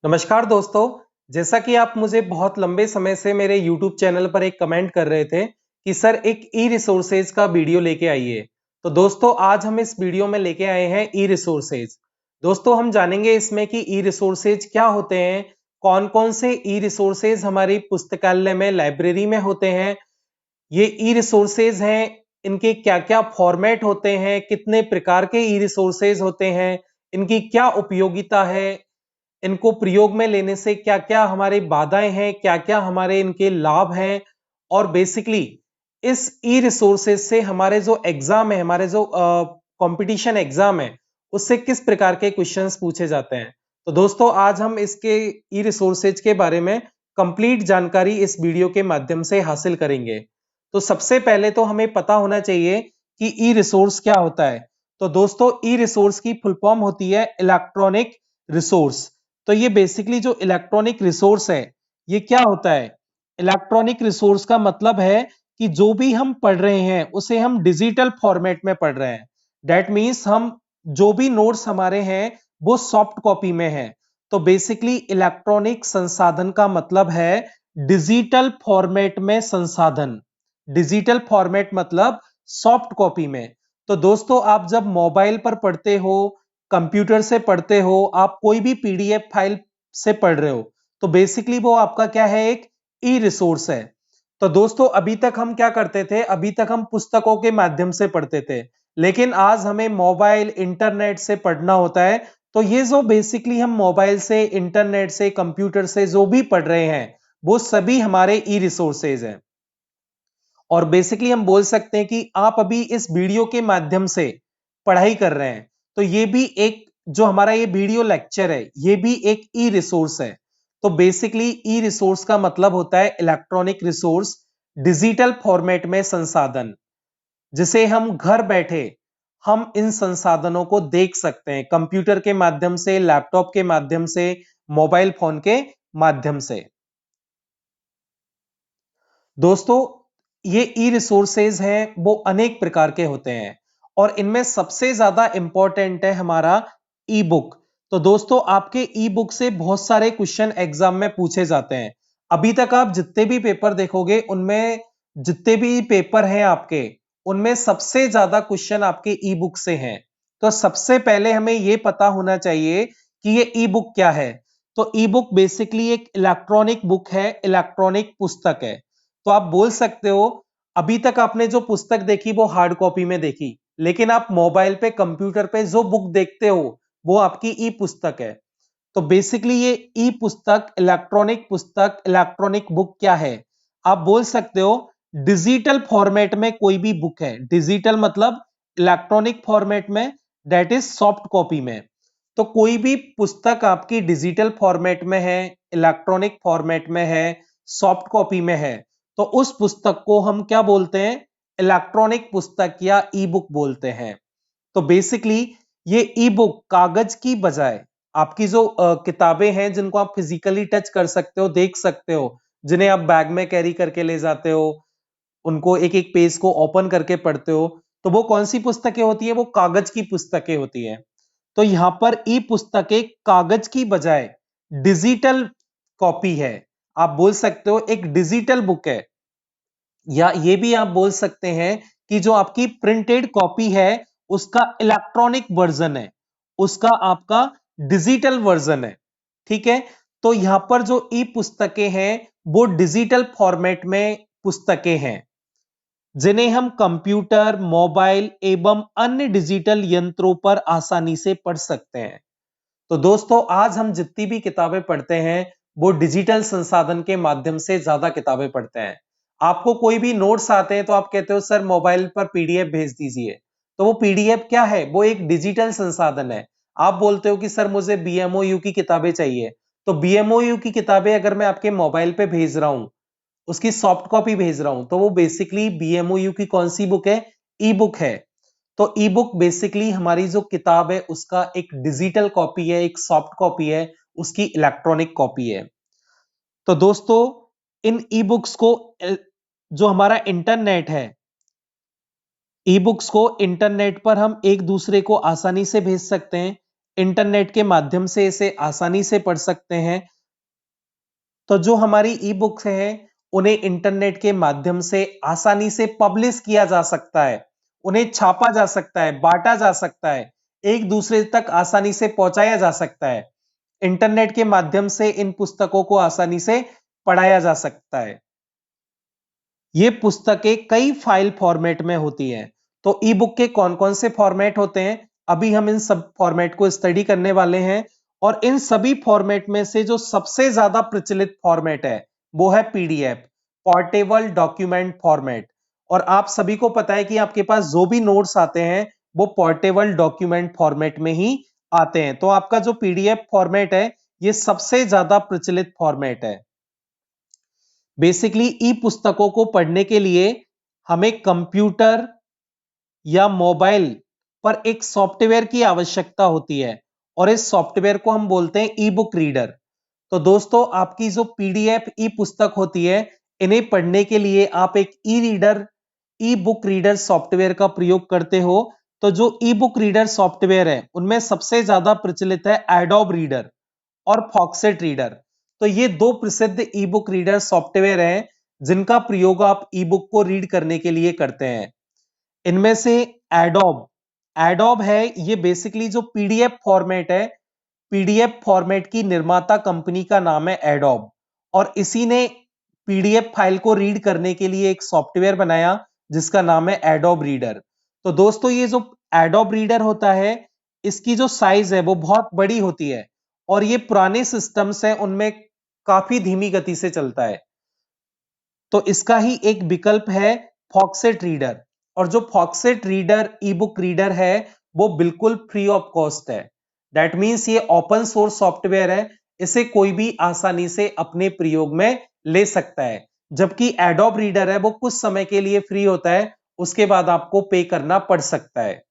नमस्कार दोस्तों। जैसा कि आप मुझे बहुत लंबे समय से मेरे YouTube चैनल पर एक कमेंट कर रहे थे कि सर एक ई रिसोर्सेज का वीडियो लेके आइए। तो दोस्तों आज हम इस वीडियो में लेके आए हैं ई रिसोर्सेज। दोस्तों हम जानेंगे इसमें कि ई रिसोर्सेज क्या होते हैं, कौन कौन से ई रिसोर्सेज हमारी पुस्तकालय में लाइब्रेरी में होते हैं, ये ई रिसोर्सेज हैं, इनके क्या क्या फॉर्मेट होते हैं, कितने प्रकार के ई रिसोर्सेज होते हैं, इनकी क्या उपयोगिता है, इनको प्रयोग में लेने से क्या-क्या हमारे बाधाएं हैं, क्या-क्या हमारे इनके लाभ हैं, और बेसिकली इस ई रिसोर्सेज से हमारे जो एग्जाम है, हमारे जो कंपटीशन एग्जाम है, उससे किस प्रकार के क्वेश्चंस पूछे जाते हैं। तो दोस्तों आज हम इसके ई रिसोर्सेज के बारे में कंप्लीट जानकारी इस वीडियो के माध्यम से हासिल करेंगे। तो सबसे पहले तो हमें पता होना चाहिए कि ई रिसोर्स क्या होता है। तो दोस्तों ई रिसोर्स की फुल फॉर्म होती है इलेक्ट्रॉनिक रिसोर्स। तो ये बेसिकली जो इलेक्ट्रॉनिक रिसोर्स है, ये क्या होता है? इलेक्ट्रॉनिक रिसोर्स का मतलब है कि जो भी हम पढ़ रहे हैं उसे हम डिजिटल फॉर्मेट में पढ़ रहे हैं। दैट मीन्स हम जो भी नोट्स हमारे हैं वो सॉफ्ट कॉपी में है। तो बेसिकली इलेक्ट्रॉनिक संसाधन का मतलब है डिजिटल फॉर्मेट में संसाधन। डिजिटल फॉर्मेट मतलब सॉफ्ट कॉपी में। तो दोस्तों आप जब मोबाइल पर पढ़ते हो, कंप्यूटर से पढ़ते हो, आप कोई भी पीडीएफ फाइल से पढ़ रहे हो, तो बेसिकली वो आपका क्या है, एक ई रिसोर्स है। तो दोस्तों अभी तक हम क्या करते थे, अभी तक हम पुस्तकों के माध्यम से पढ़ते थे, लेकिन आज हमें मोबाइल इंटरनेट से पढ़ना होता है। तो ये जो बेसिकली हम मोबाइल से, इंटरनेट से, कंप्यूटर से जो भी पढ़ रहे हैं वो सभी हमारे ई रिसोर्सेज हैं। और बेसिकली हम बोल सकते हैं कि आप अभी इस वीडियो के माध्यम से पढ़ाई कर रहे हैं, तो ये भी एक जो हमारा ये वीडियो लेक्चर है, ये भी एक ई रिसोर्स है। तो बेसिकली ई रिसोर्स का मतलब होता है इलेक्ट्रॉनिक रिसोर्स, डिजिटल फॉर्मेट में संसाधन, जिसे हम घर बैठे हम इन संसाधनों को देख सकते हैं, कंप्यूटर के माध्यम से, लैपटॉप के माध्यम से, मोबाइल फोन के माध्यम से। दोस्तों ये ई रिसोर्सेज हैं वो अनेक प्रकार के होते हैं, और इनमें सबसे ज्यादा इंपॉर्टेंट है हमारा ई बुक। तो दोस्तों आपके ई बुक से बहुत सारे क्वेश्चन एग्जाम में पूछे जाते हैं। अभी तक आप जितने भी पेपर देखोगे उनमें, जितने भी पेपर हैं आपके, उनमें सबसे ज्यादा क्वेश्चन आपके ई बुक से हैं। तो सबसे पहले हमें यह पता होना चाहिए कि ये ई बुक क्या है। तो ई बुक बेसिकली एक इलेक्ट्रॉनिक बुक है, इलेक्ट्रॉनिक पुस्तक है। तो आप बोल सकते हो अभी तक आपने जो पुस्तक देखी वो हार्ड कॉपी में देखी, लेकिन आप मोबाइल पे, कंप्यूटर पे जो बुक देखते हो वो आपकी ई पुस्तक है। तो बेसिकली ये ई पुस्तक, इलेक्ट्रॉनिक पुस्तक, इलेक्ट्रॉनिक बुक क्या है? आप बोल सकते हो डिजिटल फॉर्मेट में कोई भी बुक है। डिजिटल मतलब इलेक्ट्रॉनिक फॉर्मेट में, दैट इज सॉफ्ट कॉपी में। तो कोई भी पुस्तक आपकी डिजिटल फॉर्मेट में है, इलेक्ट्रॉनिक फॉर्मेट में है, सॉफ्ट कॉपी में है, तो उस पुस्तक को हम क्या बोलते हैं? इलेक्ट्रॉनिक पुस्तक या ई बुक बोलते हैं। तो बेसिकली ये ई बुक कागज की बजाय आपकी जो किताबें हैं जिनको आप फिजिकली टच कर सकते हो, देख सकते हो, जिन्हें आप बैग में कैरी करके ले जाते हो, उनको एक एक पेज को ओपन करके पढ़ते हो, तो वो कौन सी पुस्तकें होती है? वो कागज की पुस्तकें होती है। तो यहां पर ई पुस्तकें कागज की बजाय डिजिटल कॉपी है। आप बोल सकते हो एक डिजिटल बुक है, या ये भी आप बोल सकते हैं कि जो आपकी प्रिंटेड कॉपी है उसका इलेक्ट्रॉनिक वर्जन है, उसका आपका डिजिटल वर्जन है। ठीक है। तो यहां पर जो ई पुस्तकें हैं वो डिजिटल फॉर्मेट में पुस्तकें हैं, जिन्हें हम कंप्यूटर, मोबाइल एवं अन्य डिजिटल यंत्रों पर आसानी से पढ़ सकते हैं। तो दोस्तों आज हम जितनी भी किताबें पढ़ते हैं वो डिजिटल संसाधन के माध्यम से ज्यादा किताबें पढ़ते हैं। आपको कोई भी नोट्स आते हैं तो आप कहते हो सर मोबाइल पर पीडीएफ भेज दीजिए। तो वो पीडीएफ क्या है? वो एक डिजिटल संसाधन है। आप बोलते हो कि सर मुझे बीएमओयू की किताबें चाहिए, तो बीएमओयू की किताबें अगर मैं आपके मोबाइल पे भेज रहा हूं, उसकी सॉफ्ट कॉपी भेज रहा हूं, तो वो बेसिकली बीएमओयू की कौन सी बुक है? ई बुक है। तो ई बुक बेसिकली हमारी जो किताब है उसका एक डिजिटल कॉपी है, एक सॉफ्ट कॉपी है, उसकी इलेक्ट्रॉनिक कॉपी है। तो दोस्तों इन ई बुक्स को जो हमारा इंटरनेट है, ई बुक्स को इंटरनेट पर हम एक दूसरे को आसानी से भेज सकते हैं। इंटरनेट के माध्यम से इसे आसानी से पढ़ सकते हैं। तो जो हमारी ई बुक्स हैं उन्हें इंटरनेट के माध्यम से आसानी से पब्लिश किया जा सकता है, उन्हें छापा जा सकता है, बांटा जा सकता है, एक दूसरे तक आसानी से पहुंचाया जा सकता है। इंटरनेट के माध्यम से इन पुस्तकों को आसानी से पढ़ाया जा सकता है। ये पुस्तकें कई फाइल फॉर्मेट में होती हैं। तो ई बुक के कौन कौन से फॉर्मेट होते हैं, अभी हम इन सब फॉर्मेट को स्टडी करने वाले हैं। और इन सभी फॉर्मेट में से जो सबसे ज्यादा प्रचलित फॉर्मेट है वो है पीडीएफ, पोर्टेबल डॉक्यूमेंट फॉर्मेट। और आप सभी को पता है कि आपके पास जो भी नोट्स आते हैं वो पोर्टेबल डॉक्यूमेंट फॉर्मेट में ही आते हैं। तो आपका जो पीडीएफ फॉर्मेट है ये सबसे ज्यादा प्रचलित फॉर्मेट है। बेसिकली ई पुस्तकों को पढ़ने के लिए हमें कंप्यूटर या मोबाइल पर एक सॉफ्टवेयर की आवश्यकता होती है और इस सॉफ्टवेयर को हम बोलते हैं ई बुक रीडर। तो दोस्तों आपकी जो पीडीएफ ई पुस्तक होती है इन्हें पढ़ने के लिए आप एक ई बुक रीडर सॉफ्टवेयर का प्रयोग करते हो। तो जो ई बुक रीडर सॉफ्टवेयर है उनमें सबसे ज्यादा प्रचलित है एडोब रीडर और फॉक्सेट रीडर। तो ये दो प्रसिद्ध ई बुक रीडर सॉफ्टवेयर हैं जिनका प्रयोग आप ई बुक को रीड करने के लिए करते हैं। इनमें से एडोब एडोब है, ये बेसिकली जो पीडीएफ फॉर्मेट है, पीडीएफ फॉर्मेट की निर्माता कंपनी का नाम है एडोब और इसी ने पीडीएफ फाइल को रीड करने के लिए एक सॉफ्टवेयर बनाया जिसका नाम है एडोब रीडर। तो दोस्तों ये जो एडोब रीडर होता है इसकी जो साइज है वो बहुत बड़ी होती है और ये पुराने सिस्टम्स हैं उनमें काफी धीमी गति से चलता है। तो इसका ही एक विकल्प है फॉक्सेट रीडर और जो फॉक्सेट रीडर ई बुक रीडर है वो बिल्कुल फ्री ऑफ कॉस्ट है। दैट मीन्स ये ओपन सोर्स सॉफ्टवेयर है, इसे कोई भी आसानी से अपने प्रयोग में ले सकता है। जबकि एडोब रीडर है वो कुछ समय के लिए फ्री होता है, उसके बाद आपको पे करना पड़ सकता है।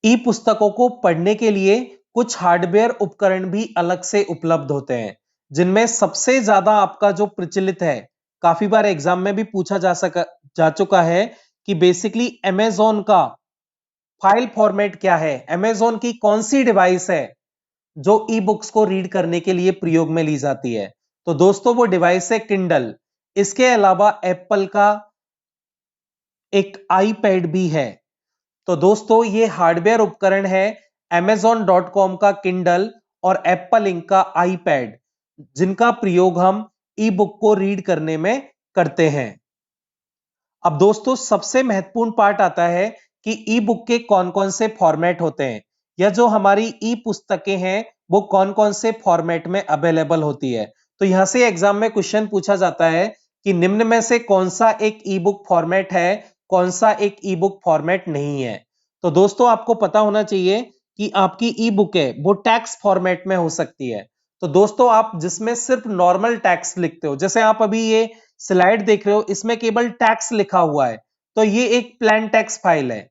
ई पुस्तकों को पढ़ने के लिए कुछ हार्डवेयर उपकरण भी अलग से उपलब्ध होते हैं जिनमें सबसे ज्यादा आपका जो प्रचलित है, काफी बार एग्जाम में भी पूछा जा चुका है कि बेसिकली अमेजोन का फाइल फॉर्मेट क्या है, अमेजोन की कौन सी डिवाइस है जो ई बुक्स को रीड करने के लिए प्रयोग में ली जाती है। तो दोस्तों वो डिवाइस है किंडल। इसके अलावा एप्पल का एक आईपैड भी है। तो दोस्तों ये हार्डवेयर उपकरण है amazon.com का किंडल और एप्पल इंक का आईपैड जिनका प्रयोग हम ई बुक को रीड करने में करते हैं। अब दोस्तों सबसे महत्वपूर्ण पार्ट आता है कि ई बुक के कौन कौन से फॉर्मेट होते हैं या जो हमारी ई पुस्तकें हैं वो कौन कौन से फॉर्मेट में अवेलेबल होती है। तो यहां से एग्जाम में क्वेश्चन पूछा जाता है कि निम्न में से कौन सा एक ई बुक फॉर्मेट है, कौन सा एक ई बुक फॉर्मेट नहीं है। तो दोस्तों आपको पता होना चाहिए कि आपकी ई बुक है वो टेक्स्ट फॉर्मेट में हो सकती है। तो दोस्तों आप जिसमें सिर्फ नॉर्मल टेक्स्ट लिखते हो, जैसे आप अभी ये स्लाइड देख रहे हो इसमें केवल टैक्स लिखा हुआ है, तो ये एक प्लेन टेक्स्ट फाइल है।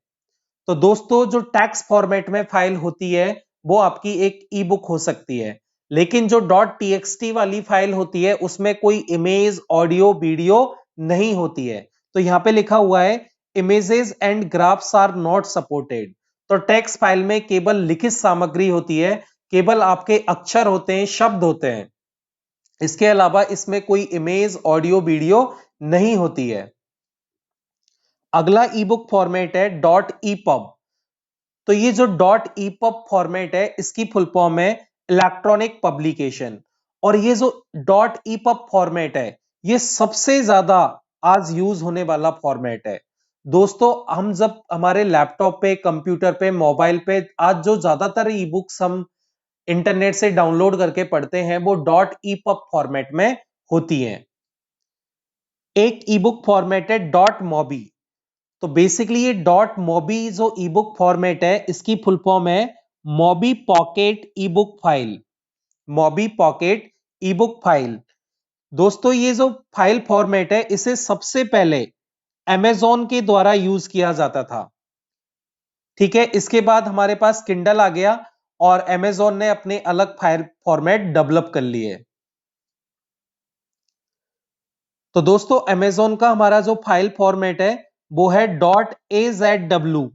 तो दोस्तों जो टैक्स फॉर्मेट में फाइल होती है वो आपकी एक ई बुक हो सकती है। लेकिन जो .txt वाली फाइल होती है उसमें कोई इमेज, ऑडियो, वीडियो नहीं होती है। तो यहां पे लिखा हुआ है images and graphs are not supported. तो टेक्स्ट फाइल में केवल लिखित सामग्री होती है, केवल आपके अक्षर होते हैं, शब्द होते हैं। इसके अलावा इसमें कोई इमेज, ऑडियो, वीडियो नहीं होती है। अगला ई बुक फॉर्मेट है .epub। तो ये जो .epub फॉर्मेट है इसकी फुल फॉर्म है इलेक्ट्रॉनिक पब्लिकेशन। और ये जो .epub फॉर्मेट है ये सबसे ज्यादा आज यूज होने वाला फॉर्मेट है। दोस्तों हम जब हमारे लैपटॉप पे, कंप्यूटर पे, मोबाइल पे आज जो ज्यादातर ई बुक्स हम इंटरनेट से डाउनलोड करके पढ़ते हैं वो .epub फॉर्मेट में होती हैं। एक ई बुक फॉर्मेट है .mobi। तो बेसिकली ये .mobi जो ई बुक फॉर्मेट है इसकी फुल फॉर्म है mobi pocket e book file. Mobi pocket e book file. दोस्तों ये जो फाइल फॉर्मेट है इसे सबसे पहले अमेजोन के द्वारा यूज किया जाता था। ठीक है, इसके बाद हमारे पास किंडल आ गया और अमेजोन ने अपने अलग फाइल फॉर्मेट डेवलप कर लिए। तो दोस्तों अमेजोन का हमारा जो फाइल फॉर्मेट है वो है .azw।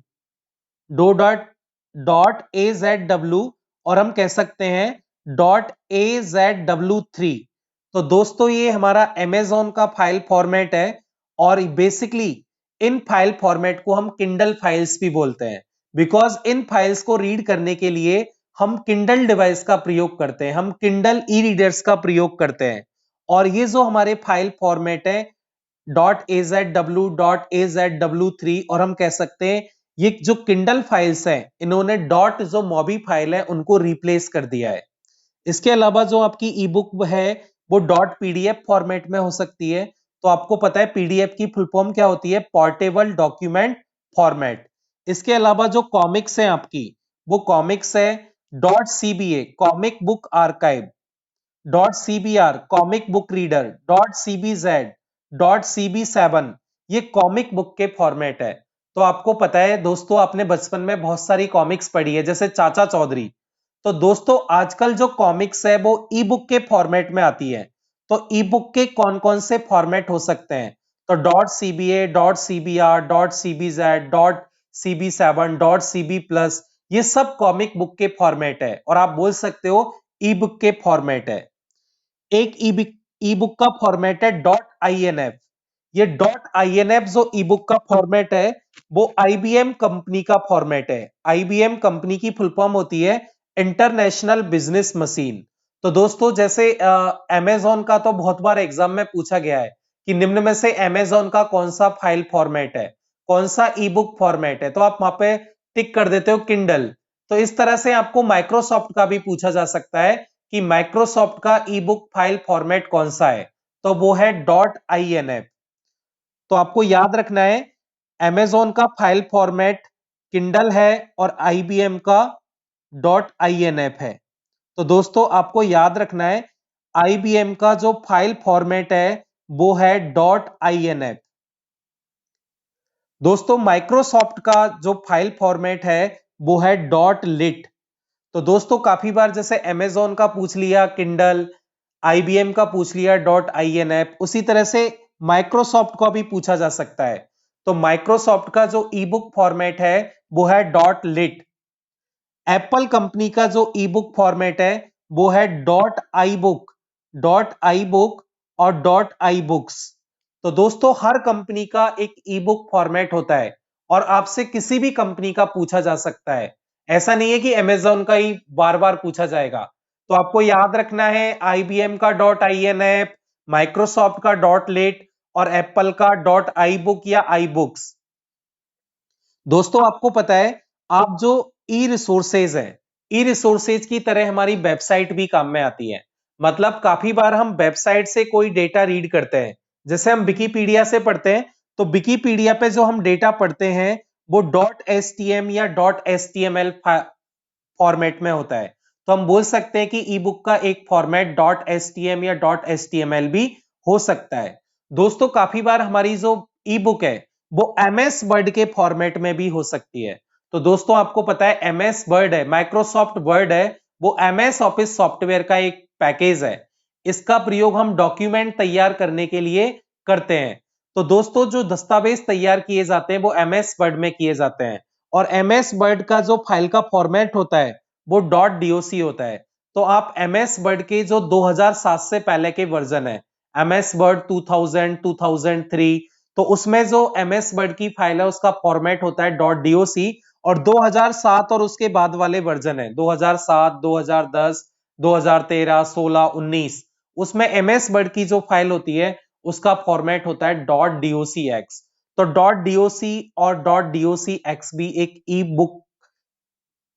डॉट AZW और हम कह सकते हैं .AZW3। तो दोस्तों ये हमारा Amazon का फाइल फॉर्मेट है और बेसिकली इन फाइल फॉर्मेट को हम किंडल फाइल्स भी बोलते हैं, बिकॉज इन फाइल्स को रीड करने के लिए हम किंडल डिवाइस का प्रयोग करते हैं, हम किंडल ई रीडर्स का प्रयोग करते हैं। और ये जो हमारे फाइल फॉर्मेट है .AZW.AZW3 और हम कह सकते हैं ये जो किंडल फाइल्स हैं इन्होंने डॉट जो मॉबी फाइल है उनको रिप्लेस कर दिया है। इसके अलावा जो आपकी ई बुक है वो .PDF फॉर्मेट में हो सकती है। तो आपको पता है PDF की फुल फॉर्म क्या होती है, पोर्टेबल डॉक्यूमेंट फॉर्मेट। इसके अलावा जो कॉमिक्स है आपकी वो कॉमिक्स है .CBA comic book archive, .CBR comic book reader, .CBZ, .CB7 ये कॉमिक बुक के फॉर्मेट है। तो आपको पता है दोस्तों आपने बचपन में बहुत सारी कॉमिक्स पढ़ी है जैसे चाचा चौधरी। तो दोस्तों आजकल जो कॉमिक्स है वो ई बुक के फॉर्मेट में आती है। तो ई बुक के कौन कौन से फॉर्मेट हो सकते हैं, तो .CBA, .CBR, .CBZ, .CB7, .CB+, ये सब कॉमिक बुक के फॉर्मेट है और आप बोल सकते हो ई बुक के फॉर्मेट है। एक ई बुक का फॉर्मेट है .INF। ये .INF जो ई बुक का फॉर्मेट है वो IBM कंपनी का फॉर्मेट है। IBM कंपनी की फुल फॉर्म होती है इंटरनेशनल बिजनेस मशीन। तो दोस्तों जैसे अमेजॉन का तो बहुत बार एग्जाम में पूछा गया है कि निम्न में से अमेजॉन का कौन सा फाइल फॉर्मेट है, कौन सा ई बुक फॉर्मेट है, तो आप वहां पे टिक कर देते हो किंडल। तो इस तरह से आपको माइक्रोसॉफ्ट का भी पूछा जा सकता है कि माइक्रोसॉफ्ट का ई बुक फाइल फॉर्मेट कौन सा है, तो वो है .INF। तो आपको याद रखना है अमेजॉन का फाइल फॉर्मेट किंडल है और IBM का .INF है। तो दोस्तों आपको याद रखना है IBM का जो फाइल फॉर्मेट है वो है .INF। दोस्तों माइक्रोसॉफ्ट का जो फाइल फॉर्मेट है वो है .lit। तो दोस्तों काफी बार जैसे अमेजॉन का पूछ लिया किंडल, IBM का पूछ लिया .INF, उसी तरह से माइक्रोसॉफ्ट का भी पूछा जा सकता है। तो माइक्रोसॉफ्ट का जो ई बुक फॉर्मेट है वो है .lit। एप्पल कंपनी का जो ई बुक फॉर्मेट है वो है .iBook, .iBook और .iBooks। तो दोस्तों हर कंपनी का एक ई बुक फॉर्मेट होता है और आपसे किसी भी कंपनी का पूछा जा सकता है। ऐसा नहीं है कि अमेजॉन का ही बार बार पूछा जाएगा। तो आपको याद रखना है IBM का .INF, माइक्रोसॉफ्ट का .lit और एप्पल का .iBook या iBooks। दोस्तों आपको पता है आप जो ई रिसोर्सेज है, ई रिसोर्सेज की तरह हमारी वेबसाइट भी काम में आती है। मतलब काफी बार हम वेबसाइट से कोई डेटा रीड करते हैं, जैसे हम विकिपीडिया से पढ़ते हैं, तो विकिपीडिया पे जो हम डेटा पढ़ते हैं वो .stm या .html फॉर्मेट में होता है। तो हम बोल सकते हैं कि ई बुक का एक फॉर्मेट .stm या .html भी हो सकता है। दोस्तों काफी बार हमारी जो ई बुक है वो MS वर्ड के फॉर्मेट में भी हो सकती है। तो दोस्तों आपको पता है MS वर्ड है, माइक्रोसॉफ्ट वर्ड है, वो MS ऑफिस सॉफ्टवेयर का एक पैकेज है। इसका प्रयोग हम डॉक्यूमेंट तैयार करने के लिए करते हैं। तो दोस्तों जो दस्तावेज तैयार किए जाते हैं वो MS वर्ड में किए जाते हैं और MS वर्ड का जो फाइल का फॉर्मेट होता है वो .doc होता है। तो आप MS वर्ड के जो 2007 से पहले के वर्जन है, MS वर्ड 2000, 2003, तो उसमें जो MS वर्ड की फाइल है उसका फॉर्मेट होता है .doc और 2007 और उसके बाद वाले वर्जन है 2007, 2010, 2013, 16, 19, उसमें MS वर्ड की जो फाइल होती है उसका फॉर्मेट होता है .docx। तो .doc और .docx भी एक ई बुक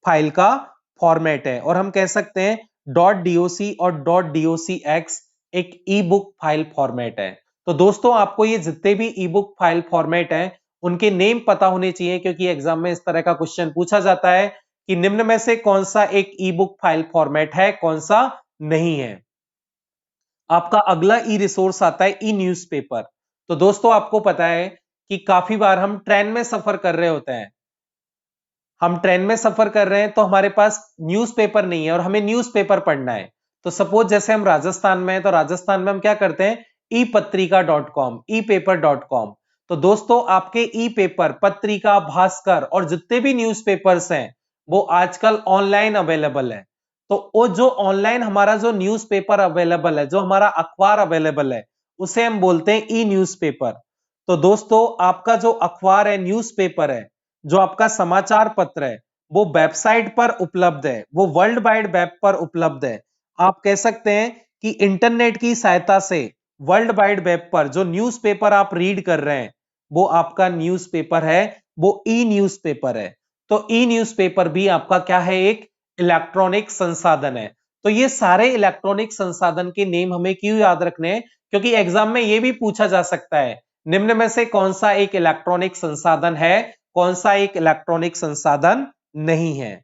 फाइल का फॉर्मेट है और हम कह सकते हैं .doc और .docx एक ई बुक फाइल फॉर्मेट है। तो दोस्तों आपको ये जितने भी ई बुक फाइल फॉर्मेट हैं उनके नेम पता होने चाहिए, क्योंकि एग्जाम में इस तरह का क्वेश्चन पूछा जाता है कि निम्न में से कौन सा एक ई बुक फाइल फॉर्मेट है, कौन सा नहीं है। आपका अगला ई रिसोर्स आता है ई न्यूज़पेपर। तो दोस्तों आपको पता है कि काफी बार हम ट्रेन में सफर कर रहे होते हैं, हम ट्रेन में सफर कर रहे हैं तो हमारे पास न्यूज़पेपर नहीं है और हमें न्यूज़पेपर पढ़ना है। तो सपोज जैसे हम राजस्थान में हैं तो राजस्थान में हम क्या करते हैं, ई पत्रिका .com, ई पेपर .com। तो दोस्तों आपके ई पेपर, पत्रिका, भास्कर और जितने भी न्यूज़पेपर्स हैं वो आजकल ऑनलाइन अवेलेबल है। तो वो जो ऑनलाइन हमारा जो न्यूज़पेपर अवेलेबल है, जो हमारा अखबार अवेलेबल है, उसे हम बोलते हैं ई न्यूज़पेपर। तो दोस्तों आपका जो अखबार है, न्यूज़पेपर है, जो आपका समाचार पत्र है, वो वेबसाइट पर उपलब्ध है, वो वर्ल्ड वाइड वेब पर उपलब्ध है। आप कह सकते हैं कि इंटरनेट की सहायता से वर्ल्ड वाइड वेब पर जो न्यूज़पेपर आप रीड कर रहे हैं वो आपका न्यूज़पेपर है, वो ई न्यूज़पेपर है। तो ई न्यूज़पेपर भी आपका क्या है, एक इलेक्ट्रॉनिक संसाधन है। तो ये सारे इलेक्ट्रॉनिक संसाधन के नेम हमें क्यों याद रखने हैं, क्योंकि एग्जाम में ये भी पूछा जा सकता है निम्न में से कौन सा एक इलेक्ट्रॉनिक संसाधन है, कौन सा एक इलेक्ट्रॉनिक संसाधन नहीं है।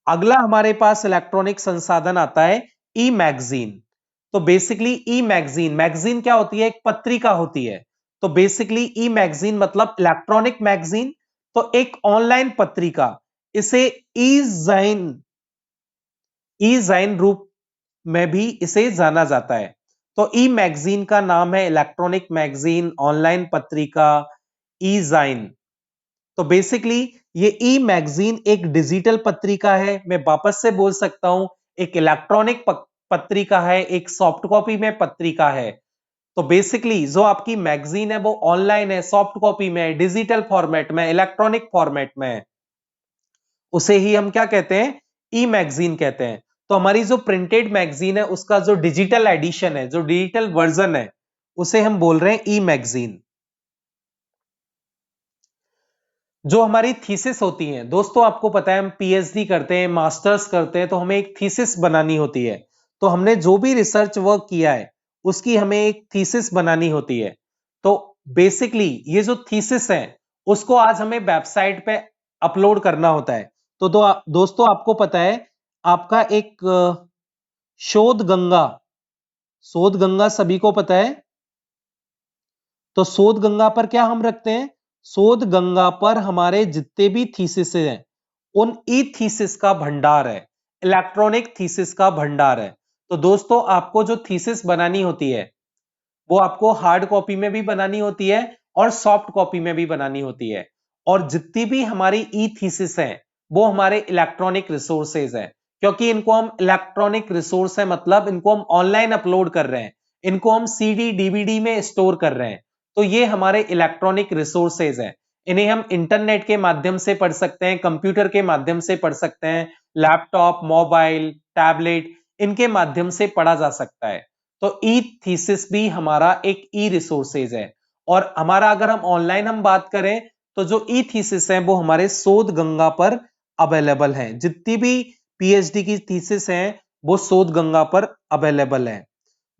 अगला हमारे पास इलेक्ट्रॉनिक संसाधन आता है ई मैगजीन। तो बेसिकली ई मैगजीन, मैगजीन क्या होती है, एक पत्रिका होती है। तो बेसिकली ई मैगजीन मतलब इलेक्ट्रॉनिक मैगजीन, तो एक ऑनलाइन पत्रिका। इसे ई जाइन रूप में भी इसे जाना जाता है। तो ई मैगजीन का नाम है इलेक्ट्रॉनिक मैगजीन, ऑनलाइन पत्रिका, ई जाइन। तो बेसिकली ये ई मैगजीन एक डिजिटल पत्रिका है, मैं वापस से बोल सकता हूं, एक इलेक्ट्रॉनिक पत्रिका है, एक सॉफ्ट कॉपी में पत्रिका है। तो बेसिकली जो आपकी मैगजीन है वो ऑनलाइन है, सॉफ्ट कॉपी में, डिजिटल फॉर्मेट में, इलेक्ट्रॉनिक फॉर्मेट में है, उसे ही हम क्या कहते हैं, ई मैगजीन कहते हैं। तो हमारी जो प्रिंटेड मैगजीन है उसका जो डिजिटल एडिशन है, जो डिजिटल वर्जन है, उसे हम बोल रहे हैं ई मैगजीन। जो हमारी थीसिस होती है दोस्तों, आपको पता है हम पीएचडी करते हैं, मास्टर्स करते हैं, तो हमें एक थीसिस बनानी होती है। तो हमने जो भी रिसर्च वर्क किया है उसकी हमें एक थीसिस बनानी होती है। तो बेसिकली ये जो थीसिस है उसको आज हमें वेबसाइट पे अपलोड करना होता है। तो दोस्तों आपको पता है आपका एक शोध गंगा सभी को पता है। तो शोध गंगा पर क्या हम रखते हैं, शोध गंगा पर हमारे जितने भी थीसिस हैं उन ई थीसिस का भंडार है, इलेक्ट्रॉनिक थीसिस का भंडार है। तो दोस्तों आपको जो थीसिस बनानी होती है वो आपको हार्ड कॉपी में भी बनानी होती है और सॉफ्ट कॉपी में भी बनानी होती है। और जितनी भी हमारी ई थीसिस है वो हमारे इलेक्ट्रॉनिक रिसोर्सेज है, क्योंकि इनको हम इलेक्ट्रॉनिक रिसोर्स है मतलब इनको हम ऑनलाइन अपलोड कर रहे हैं, इनको हम सीडी डीवीडी में स्टोर कर रहे हैं। तो ये हमारे इलेक्ट्रॉनिक रिसोर्सेज हैं। इन्हें हम इंटरनेट के माध्यम से पढ़ सकते हैं, कंप्यूटर के माध्यम से पढ़ सकते हैं, लैपटॉप, मोबाइल, टैबलेट, इनके माध्यम से पढ़ा जा सकता है। तो ई थीसिस भी हमारा एक ई रिसोर्सेज है। और हमारा अगर हम ऑनलाइन हम बात करें तो जो ई थीसिस है वो हमारे शोध गंगा पर अवेलेबल है। जितनी भी पीएचडी की थीसिस हैं वो शोध गंगा पर अवेलेबल है।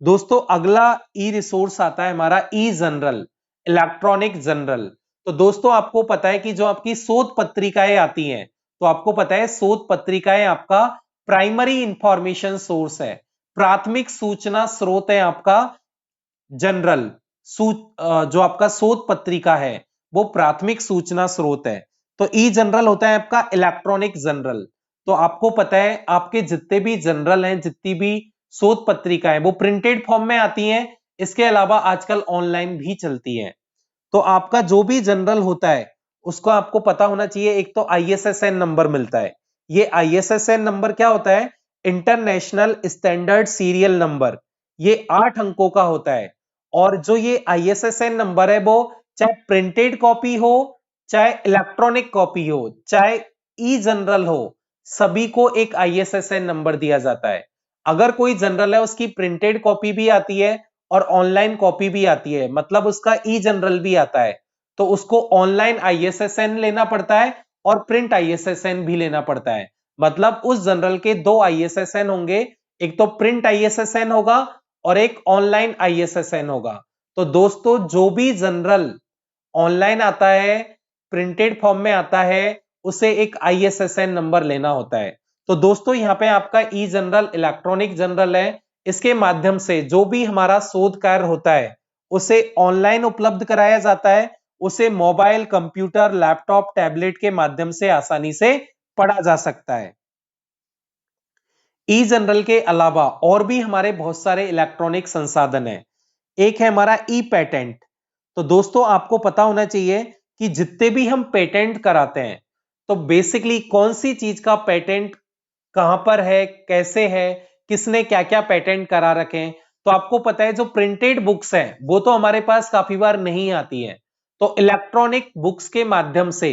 दोस्तों अगला ई रिसोर्स आता है हमारा ई जनरल, इलेक्ट्रॉनिक जनरल। तो दोस्तों आपको पता है कि जो आपकी शोध पत्रिकाएं आती हैं, तो आपको पता है शोध पत्रिकाएं आपका प्राइमरी इंफॉर्मेशन सोर्स है, प्राथमिक सूचना स्रोत है आपका जनरल। जो आपका शोध पत्रिका है वो प्राथमिक सूचना स्रोत है। तो ई जनरल होता है आपका इलेक्ट्रॉनिक जनरल। तो आपको पता है आपके जितने भी जनरल हैं, जितनी भी शोध पत्रिकाएं, वो प्रिंटेड फॉर्म में आती हैं, इसके अलावा आजकल ऑनलाइन भी चलती है। तो आपका जो भी जनरल होता है उसको आपको पता होना चाहिए, एक तो आईएसएसएन नंबर मिलता है। ये आईएसएसएन नंबर क्या होता है, इंटरनेशनल स्टैंडर्ड सीरियल नंबर। ये 8 अंकों का होता है। और जो ये आईएसएसएन नंबर है वो चाहे प्रिंटेड कॉपी हो, चाहे इलेक्ट्रॉनिक कॉपी हो, चाहे ई जनरल हो, सभी को एक आईएसएसएन नंबर दिया जाता है। अगर कोई जनरल है उसकी प्रिंटेड कॉपी भी आती है और ऑनलाइन कॉपी भी आती है, मतलब उसका ई जनरल भी आता है, तो उसको ऑनलाइन आईएसएसएन लेना पड़ता है और प्रिंट आईएसएसएन भी लेना पड़ता है। मतलब उस जनरल के 2 आईएसएसएन होंगे, एक तो प्रिंट आईएसएसएन होगा और एक ऑनलाइन आईएसएसएन होगा। तो दोस्तों जो भी जनरल ऑनलाइन आता है, प्रिंटेड फॉर्म में आता है, उसे एक आईएसएसएन नंबर लेना होता है। तो दोस्तों यहाँ पे आपका ई जनरल इलेक्ट्रॉनिक जनरल है। इसके माध्यम से जो भी हमारा शोध कार्य होता है उसे ऑनलाइन उपलब्ध कराया जाता है, उसे मोबाइल, कंप्यूटर, लैपटॉप, टैबलेट के माध्यम से आसानी से पढ़ा जा सकता है। ई जनरल के अलावा और भी हमारे बहुत सारे इलेक्ट्रॉनिक संसाधन हैं। एक है हमारा ई पेटेंट। तो दोस्तों आपको पता होना चाहिए कि जितने भी हम पेटेंट कराते हैं तो बेसिकली कौन सी चीज का पेटेंट कहां पर है, कैसे है, किसने क्या क्या पेटेंट करा रखे हैं। तो आपको पता है जो प्रिंटेड बुक्स हैं वो तो हमारे पास काफी बार नहीं आती है, तो इलेक्ट्रॉनिक बुक्स के माध्यम से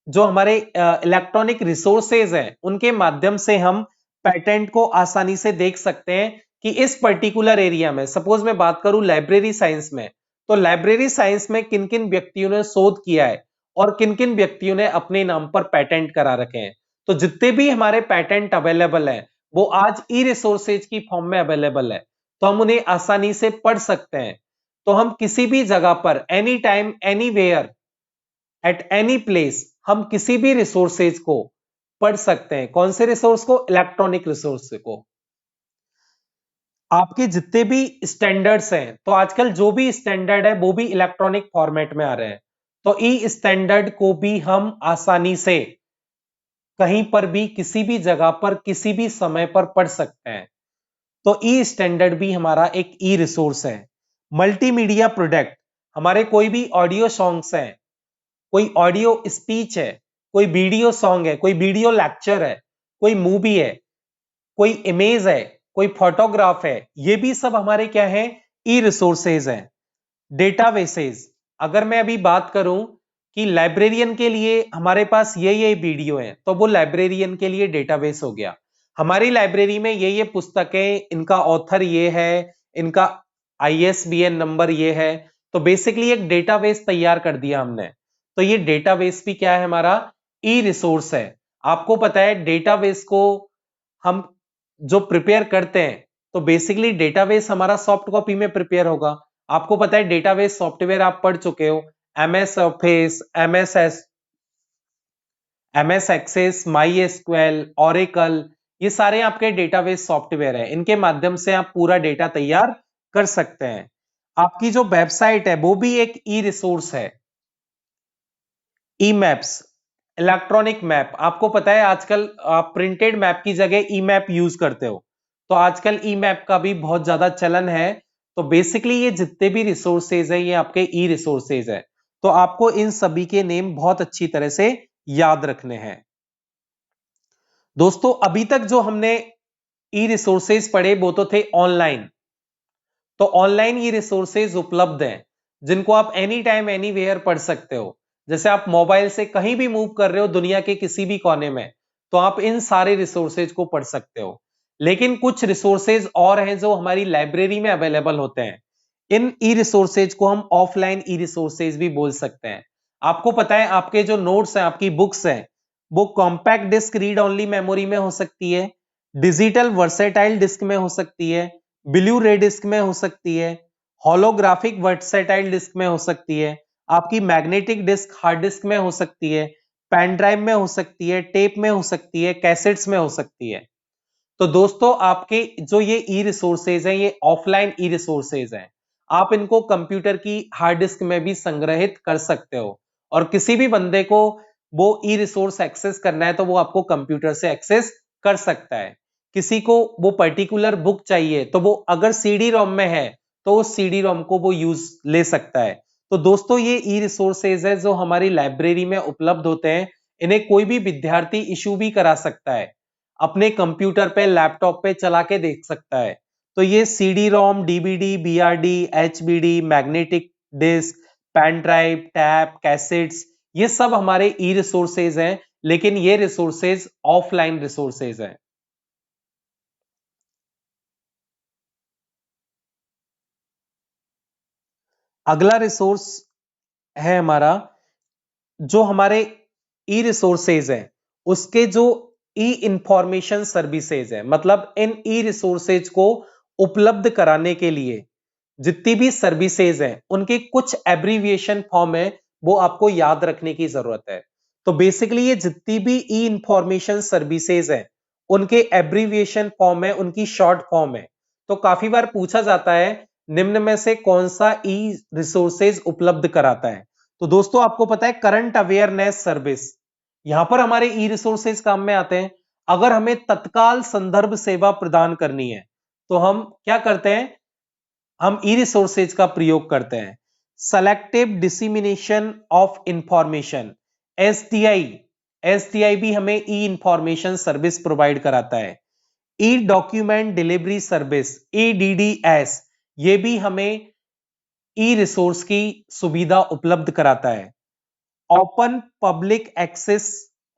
जो हमारे इलेक्ट्रॉनिक रिसोर्सेज हैं उनके माध्यम से हम पेटेंट को आसानी से देख सकते हैं कि इस पर्टिकुलर एरिया में, सपोज मैं बात करूं लाइब्रेरी साइंस में, तो लाइब्रेरी साइंस में किन किन व्यक्तियों ने शोध किया है और किन किन व्यक्तियों ने अपने नाम पर पेटेंट करा रखे हैं। तो जितने भी हमारे पेटेंट अवेलेबल है वो आज ई रिसोर्सेज की फॉर्म में अवेलेबल है, तो हम उन्हें आसानी से पढ़ सकते हैं। तो हम किसी भी जगह पर any time anywhere at any place हम किसी भी रिसोर्सेज को पढ़ सकते हैं। कौन से रिसोर्स को? इलेक्ट्रॉनिक रिसोर्स को। आपके जितने भी स्टैंडर्ड्स हैं, तो आजकल जो भी स्टैंडर्ड है वो भी इलेक्ट्रॉनिक फॉर्मेट में आ रहे हैं, तो ई स्टैंडर्ड को भी हम आसानी से कहीं पर भी किसी भी जगह पर किसी भी समय पर पढ़ सकते हैं। तो ई स्टैंडर्ड भी हमारा एक ई रिसोर्स है। मल्टीमीडिया प्रोडक्ट, हमारे कोई भी ऑडियो सॉन्ग्स हैं, कोई ऑडियो स्पीच है, कोई वीडियो सॉन्ग है, कोई वीडियो लेक्चर है, कोई मूवी है, कोई इमेज है, कोई फोटोग्राफ है, ये भी सब हमारे क्या है? ई रिसोर्सेज हैं। डेटाबेसेस, अगर मैं अभी बात करूं कि लाइब्रेरियन के लिए हमारे पास ये वीडियो है, तो वो लाइब्रेरियन के लिए डेटाबेस हो गया। हमारी लाइब्रेरी में ये पुस्तकें, इनका ऑथर ये है, इनका आईएसबीएन नंबर ये है, तो बेसिकली एक डेटाबेस तैयार कर दिया हमने। तो ये डेटाबेस भी क्या है? हमारा ई रिसोर्स है। आपको पता है डेटाबेस को हम जो प्रिपेयर करते हैं, तो बेसिकली डेटाबेस हमारा सॉफ्ट कॉपी में प्रिपेयर होगा। आपको पता है डेटाबेस सॉफ्टवेयर आप पढ़ चुके हो, MS Office, MS Access, MySQL, Oracle, ये सारे आपके डेटाबेस सॉफ्टवेयर है। इनके माध्यम से आप पूरा डेटा तैयार कर सकते हैं। आपकी जो वेबसाइट है वो भी एक ई रिसोर्स है। ई मैप्स, इलेक्ट्रॉनिक मैप, आपको पता है आजकल आप प्रिंटेड मैप की जगह ई मैप यूज करते हो, तो आजकल ई मैप का भी बहुत ज्यादा चलन है। तो बेसिकली ये जितने भी रिसोर्सेज है ये आपके ई रिसोर्सेज है, तो आपको इन सभी के नेम बहुत अच्छी तरह से याद रखने हैं। दोस्तों अभी तक जो हमने ई रिसोर्सेज पढ़े वो तो थे ऑनलाइन, तो ऑनलाइन ये रिसोर्सेज उपलब्ध हैं जिनको आप एनी टाइम एनीवेयर पढ़ सकते हो। जैसे आप मोबाइल से कहीं भी मूव कर रहे हो दुनिया के किसी भी कोने में, तो आप इन सारे रिसोर्सेज को पढ़ सकते हो। लेकिन कुछ रिसोर्सेज और हैं जो हमारी लाइब्रेरी में अवेलेबल होते हैं। इन ई रिसोर्सेज को हम ऑफलाइन ई रिसोर्सेज भी बोल सकते हैं। आपको पता है आपके जो नोट्स हैं, आपकी बुक्स हैं, वो compact disc read only memory में हो सकती है, डिजिटल वर्सेटाइल डिस्क में हो सकती है, ब्लू रे डिस्क में हो सकती है, होलोग्राफिक वर्सेटाइल डिस्क में हो सकती है, आपकी मैग्नेटिक डिस्क हार्ड डिस्क में हो सकती है, पेन ड्राइव में हो सकती है, टेप में हो सकती है, कैसेट्स में हो सकती है। तो दोस्तों आपके जो ये ई रिसोर्सेज हैं ये ऑफलाइन ई रिसोर्सेज हैं। आप इनको कंप्यूटर की हार्ड डिस्क में भी संग्रहित कर सकते हो, और किसी भी बंदे को वो ई रिसोर्स एक्सेस करना है तो वो आपको कंप्यूटर से एक्सेस कर सकता है। किसी को वो पर्टिकुलर बुक चाहिए तो वो अगर सीडी रोम में है तो उस सीडी रोम को वो यूज ले सकता है। तो दोस्तों ये ई रिसोर्सेज है जो हमारी लाइब्रेरी में उपलब्ध होते हैं। इन्हें कोई भी विद्यार्थी इशू भी करा सकता है, अपने कंप्यूटर पे, लैपटॉप पे चला के देख सकता है। तो ये CD ROM, DVD, BRD, HBD, magnetic disc, pen drive, tab, cassettes, ये सब हमारे ई रिसोर्सेज हैं, लेकिन ये रिसोर्सेज ऑफलाइन रिसोर्सेज हैं। अगला रिसोर्स है हमारा, जो हमारे ई रिसोर्सेज है उसके जो ई इंफॉर्मेशन सर्विसेज है, मतलब इन ई रिसोर्सेज को उपलब्ध कराने के लिए जितनी भी सर्विसेज हैं उनके कुछ एब्रीविएशन फॉर्म है, वो आपको याद रखने की जरूरत है। तो बेसिकली ये जितनी भी ई इंफॉर्मेशन सर्विसेज हैं उनके एब्रीविएशन फॉर्म है, उनकी शॉर्ट फॉर्म है। तो काफी बार पूछा जाता है निम्न में से कौन सा ई रिसोर्सेज उपलब्ध कराता है। तो दोस्तों आपको पता है करंट अवेयरनेस सर्विस, यहां पर हमारे ई रिसोर्सेज काम में आते हैं। अगर हमें तत्काल संदर्भ सेवा प्रदान करनी है तो हम क्या करते हैं? हम ई रिसोर्सेज का प्रयोग करते हैं। Selective dissemination of information, SDI भी हमें ई इंफॉर्मेशन सर्विस प्रोवाइड कराता है। ई डॉक्यूमेंट डिलीवरी सर्विस, ईडीडीएस, ये भी हमें ई रिसोर्स की सुविधा उपलब्ध कराता है। Open public access,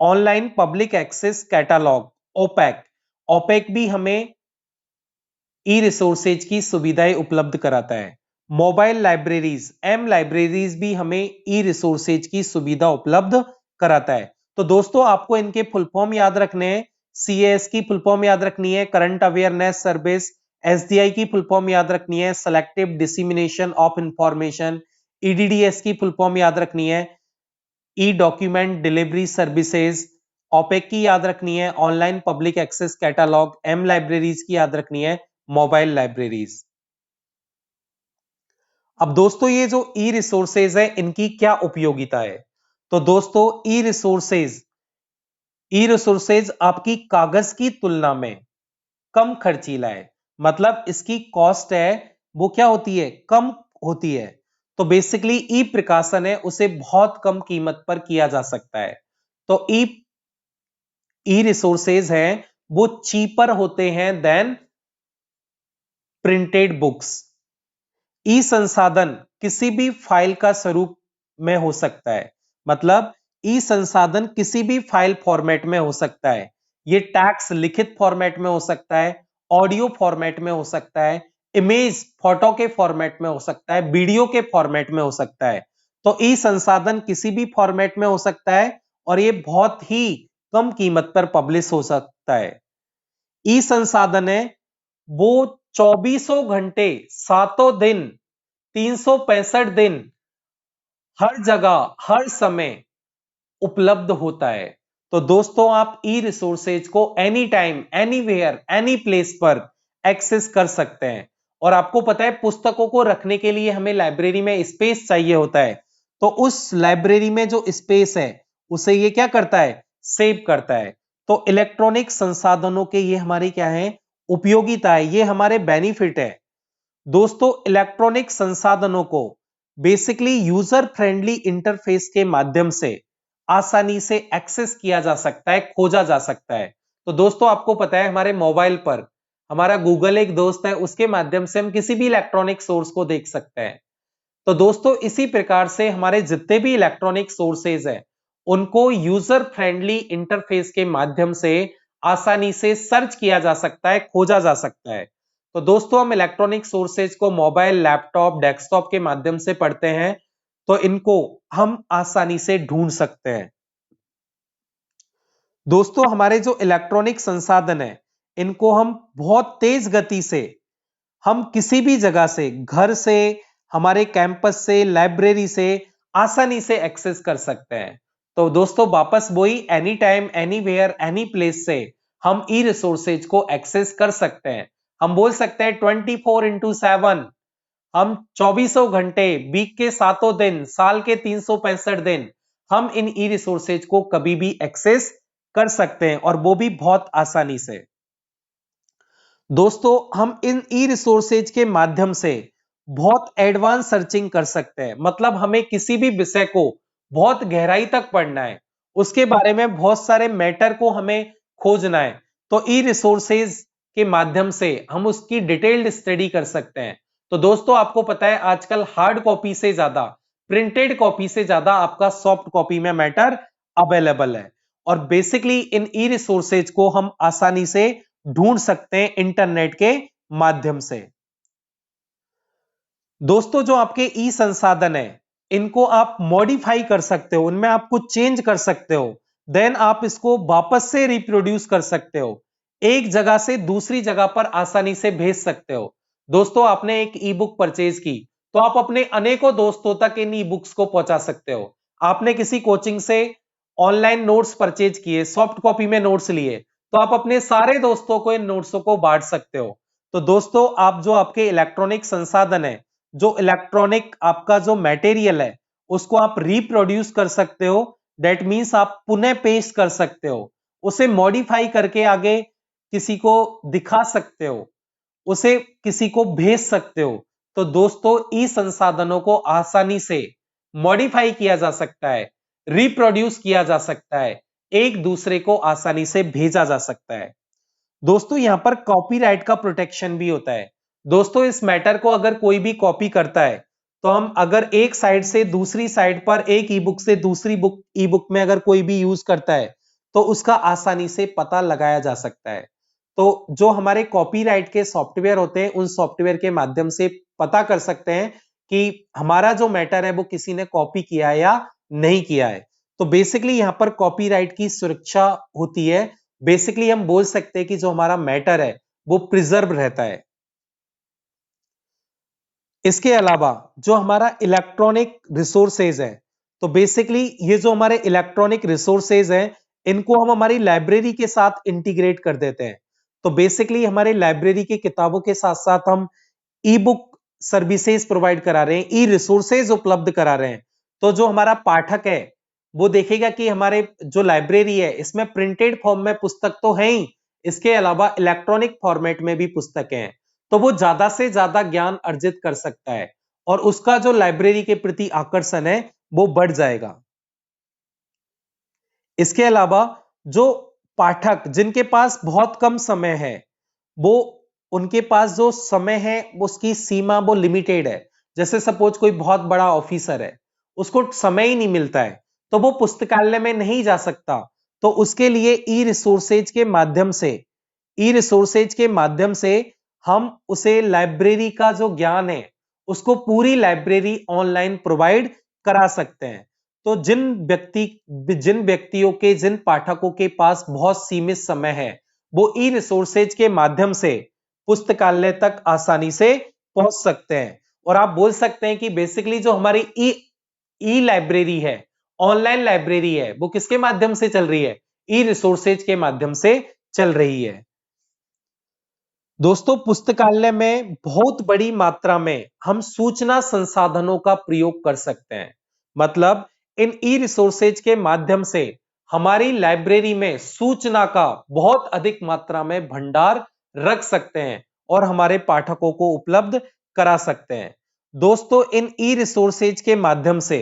online public access catalogue, OPAC, OPAC भी हमें ई रिसोर्सेज की सुविधाएं उपलब्ध कराता है। मोबाइल लाइब्रेरीज, एम लाइब्रेरीज भी हमें ई रिसोर्सेज की सुविधा उपलब्ध कराता है। तो दोस्तों आपको इनके फुल फॉर्म याद रखने हैं। सीएएस की फुल फॉर्म याद रखनी है, करंट अवेयरनेस सर्विस। एसडीआई की फुल फॉर्म याद रखनी है, selective dissemination of information. EDDS की फुल फॉर्म याद रखनी है, e document delivery services. OPAC की याद रखनी है, online public access catalogue. M libraries की याद रखनी है, मोबाइल लाइब्रेरीज। अब दोस्तों ये जो ई रिसोर्सेज है इनकी क्या उपयोगिता है? तो दोस्तों ई रिसोर्सेज आपकी कागज की तुलना में कम खर्चीला है। मतलब इसकी कॉस्ट है वो क्या होती है, कम होती है। तो बेसिकली ई प्रकाशन है उसे बहुत कम कीमत पर किया जा सकता है। तो ई रिसोर्सेज हैं वो चीपर होते हैं देन प्रिंटेड बुक्स। ई संसाधन किसी भी फाइल का स्वरूप में हो सकता है। मतलब ई संसाधन किसी भी फाइल फॉर्मेट में हो सकता है। ये टैक्स लिखित फॉर्मेट में हो सकता है, ऑडियो फॉर्मेट में हो सकता है, इमेज फोटो के फॉर्मेट में हो सकता है, वीडियो के फॉर्मेट में हो सकता है। तो ई संसाधन किसी भी फॉर्मेट में हो सकता है और ये बहुत ही कम कीमत पर पब्लिश हो सकता है। ई संसाधन है वो 24 घंटे 7 दिन 365 दिन हर जगह हर समय उपलब्ध होता है। तो दोस्तों आप ई रिसोर्सेज को any time anywhere any place पर एक्सेस कर सकते हैं। और आपको पता है पुस्तकों को रखने के लिए हमें लाइब्रेरी में स्पेस चाहिए होता है। तो उस लाइब्रेरी में जो स्पेस है उसे ये क्या करता है, सेव करता है। तो इलेक्ट्रॉनिक संसाधनों के ये हमारी क्या है, उपयोगिता है, ये हमारे बेनिफिट है। दोस्तों इलेक्ट्रॉनिक संसाधनों को बेसिकली यूजर फ्रेंडली इंटरफेस के माध्यम से आसानी से एक्सेस किया जा सकता है, खोजा जा सकता है। तो दोस्तों आपको पता है हमारे मोबाइल पर हमारा गूगल एक दोस्त है, उसके माध्यम से हम किसी भी इलेक्ट्रॉनिक सोर्स को देख सकते हैं। तो दोस्तों इसी प्रकार से हमारे जितने भी इलेक्ट्रॉनिक सोर्सेज हैं उनको यूजर फ्रेंडली इंटरफेस के माध्यम से आसानी से सर्च किया जा सकता है, खोजा जा सकता है। तो दोस्तों हम इलेक्ट्रॉनिक सोर्सेज को मोबाइल, लैपटॉप, डेस्कटॉप के माध्यम से पढ़ते हैं, तो इनको हम आसानी से ढूंढ सकते हैं। दोस्तों हमारे जो इलेक्ट्रॉनिक संसाधन है इनको हम बहुत तेज गति से हम किसी भी जगह से, घर से, हमारे कैंपस से, लाइब्रेरी से आसानी से एक्सेस कर सकते हैं। तो दोस्तों वापस वही any time anywhere any place से हम ई रिसोर्सेज को एक्सेस कर सकते हैं। हम बोल सकते हैं 24x7, हम 24 घंटे, वीक के 7 दिन, साल के 365 दिन हम इन ई रिसोर्सेज को कभी भी एक्सेस कर सकते हैं और वो भी बहुत आसानी से। दोस्तों हम इन ई रिसोर्सेज के माध्यम से बहुत एडवांस सर्चिंग कर सकते हैं। मतलब हमें किसी भी विषय को बहुत गहराई तक पढ़ना है, उसके बारे में बहुत सारे मैटर को हमें खोजना है, तो ई रिसोर्सेज के माध्यम से हम उसकी डिटेल्ड स्टडी कर सकते हैं। तो दोस्तों आपको पता है आजकल हार्ड कॉपी से ज्यादा, प्रिंटेड कॉपी से ज्यादा आपका सॉफ्ट कॉपी में मैटर अवेलेबल है। और बेसिकली इन ई रिसोर्सेज को हम आसानी से ढूंढ सकते हैं इंटरनेट के माध्यम से। दोस्तों जो आपके ई संसाधन है इनको आप मॉडिफाई कर सकते हो, उनमें आप कुछ चेंज कर सकते हो, देन आप इसको वापस से रिप्रोड्यूस कर सकते हो, एक जगह से दूसरी जगह पर आसानी से भेज सकते हो। दोस्तों आपने एक ई बुक परचेज की तो आप अपने अनेकों दोस्तों तक इन ई बुक्स को पहुंचा सकते हो। आपने किसी कोचिंग से ऑनलाइन नोट्स परचेज किए, सॉफ्ट कॉपी में नोट्स लिए, तो आप अपने सारे दोस्तों को इन नोट्सों को बांट सकते हो। तो दोस्तों आप जो आपके इलेक्ट्रॉनिक संसाधन है, जो इलेक्ट्रॉनिक आपका जो मटेरियल है उसको आप रिप्रोड्यूस कर सकते हो। दैट मीन्स आप पुनः पेश कर सकते हो, उसे मॉडिफाई करके आगे किसी को दिखा सकते हो, उसे किसी को भेज सकते हो। तो दोस्तों ई संसाधनों को आसानी से मॉडिफाई किया जा सकता है, रिप्रोड्यूस किया जा सकता है, एक दूसरे को आसानी से भेजा जा सकता है। दोस्तों यहां पर कॉपीराइट का प्रोटेक्शन भी होता है। दोस्तों इस मैटर को अगर कोई भी कॉपी करता है तो हम अगर एक साइड से दूसरी साइड पर एक ई बुक से दूसरी बुक ई बुक में अगर कोई भी यूज करता है तो उसका आसानी से पता लगाया जा सकता है। तो जो हमारे कॉपीराइट के सॉफ्टवेयर होते हैं उन सॉफ्टवेयर के माध्यम से पता कर सकते हैं कि हमारा जो मैटर है वो किसी ने कॉपी किया है या नहीं किया है। तो बेसिकली यहां पर कॉपीराइट की सुरक्षा होती है। बेसिकली हम बोल सकते हैं कि जो हमारा मैटर है वो प्रिजर्व रहता है। इसके अलावा जो हमारा इलेक्ट्रॉनिक रिसोर्सेज है, तो बेसिकली ये जो हमारे इलेक्ट्रॉनिक रिसोर्सेज हैं इनको हम हमारी लाइब्रेरी के साथ इंटीग्रेट कर देते हैं। तो बेसिकली हमारे लाइब्रेरी की किताबों के साथ साथ हम ई बुक सर्विसेज प्रोवाइड करा रहे हैं, ई रिसोर्सेज उपलब्ध करा रहे हैं। तो जो हमारा पाठक है वो देखेगा कि हमारे जो लाइब्रेरी है इसमें प्रिंटेड फॉर्म में पुस्तक तो है ही, इसके अलावा इलेक्ट्रॉनिक फॉर्मेट में भी पुस्तकें हैं। तो वो ज्यादा से ज्यादा ज्ञान अर्जित कर सकता है और उसका जो लाइब्रेरी के प्रति आकर्षण है वो बढ़ जाएगा। इसके अलावा जो पाठक जिनके पास बहुत कम समय है वो उनके पास जो समय है उसकी सीमा वो लिमिटेड है। जैसे सपोज कोई बहुत बड़ा ऑफिसर है, उसको समय ही नहीं मिलता है तो वो पुस्तकालय में नहीं जा सकता। तो उसके लिए ई रिसोर्सेज के माध्यम से हम उसे लाइब्रेरी का जो ज्ञान है उसको पूरी लाइब्रेरी ऑनलाइन प्रोवाइड करा सकते हैं। तो जिन व्यक्तियों के जिन पाठकों के पास बहुत सीमित समय है वो ई रिसोर्सेज के माध्यम से पुस्तकालय तक आसानी से पहुंच सकते हैं। और आप बोल सकते हैं कि बेसिकली जो हमारी ई लाइब्रेरी है, ऑनलाइन लाइब्रेरी है, वो किसके माध्यम से चल रही है? ई रिसोर्सेज के माध्यम से चल रही है। दोस्तों पुस्तकालय में बहुत बड़ी मात्रा में हम सूचना संसाधनों का प्रयोग कर सकते हैं। मतलब इन ई रिसोर्सेज के माध्यम से हमारी लाइब्रेरी में सूचना का बहुत अधिक मात्रा में भंडार रख सकते हैं और हमारे पाठकों को उपलब्ध करा सकते हैं। दोस्तों इन ई रिसोर्सेज के माध्यम से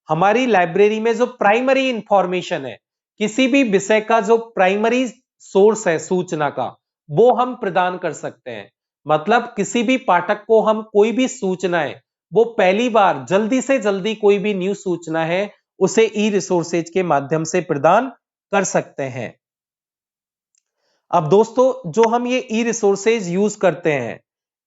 हमारी लाइब्रेरी में जो प्राइमरी इंफॉर्मेशन है, किसी भी विषय का जो प्राइमरी सोर्स है सूचना का, वो हम प्रदान कर सकते हैं। मतलब किसी भी पाठक को हम कोई भी सूचना है वो पहली बार जल्दी से जल्दी कोई भी न्यू सूचना है उसे ई रिसोर्सेज के माध्यम से प्रदान कर सकते हैं। अब दोस्तों जो हम ये ई रिसोर्सेज यूज करते हैं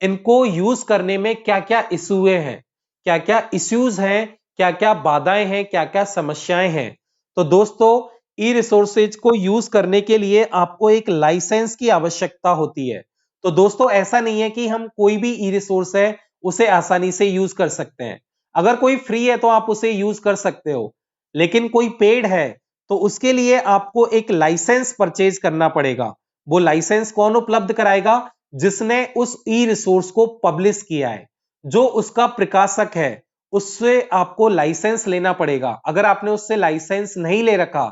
इनको यूज करने में क्या क्या इश्यूज हैं, क्या क्या इश्यूज हैं, क्या क्या बाधाएं हैं, क्या क्या समस्याएं हैं। तो दोस्तों ई रिसोर्सेज को यूज करने के लिए आपको एक लाइसेंस की आवश्यकता होती है। तो दोस्तों ऐसा नहीं है कि हम कोई भी ई रिसोर्स है उसे आसानी से यूज कर सकते हैं। अगर कोई फ्री है तो आप उसे यूज कर सकते हो, लेकिन कोई पेड है तो उसके लिए आपको एक लाइसेंस परचेज करना पड़ेगा। वो लाइसेंस कौन उपलब्ध कराएगा? जिसने उस ई रिसोर्स को पब्लिश किया है, जो उसका प्रकाशक है, उससे आपको लाइसेंस लेना पड़ेगा। अगर आपने उससे लाइसेंस नहीं ले रखा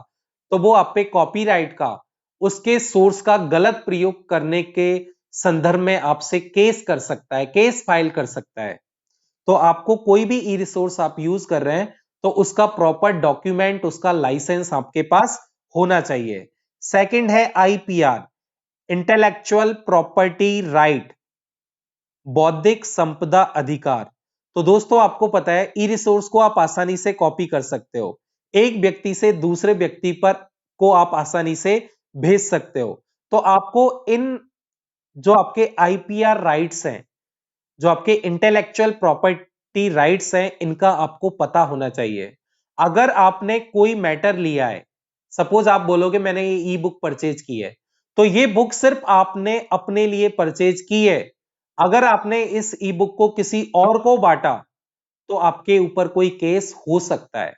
तो वो आप पे कॉपीराइट का, उसके सोर्स का गलत प्रयोग करने के संदर्भ में आपसे केस कर सकता है, केस फाइल कर सकता है। तो आपको कोई भी ई रिसोर्स आप यूज कर रहे हैं तो उसका प्रॉपर डॉक्यूमेंट, उसका लाइसेंस आपके पास होना चाहिए। सेकंड है आईपीआर, इंटेलेक्चुअल प्रॉपर्टी राइट, बौद्धिक संपदा अधिकार। तो दोस्तों आपको पता है ई रिसोर्स को आप आसानी से कॉपी कर सकते हो, एक व्यक्ति से दूसरे व्यक्ति पर को आप आसानी से भेज सकते हो। तो आपको इन जो आपके आईपीआर राइट्स हैं, जो आपके इंटेलेक्चुअल प्रॉपर्टी राइट्स हैं, इनका आपको पता होना चाहिए। अगर आपने कोई मैटर लिया है, सपोज आप बोलोगे मैंने ये ई बुक परचेज की है, तो ये बुक सिर्फ आपने अपने लिए परचेज की है। अगर आपने इस ई बुक को किसी और को बांटा तो आपके ऊपर कोई केस हो सकता है।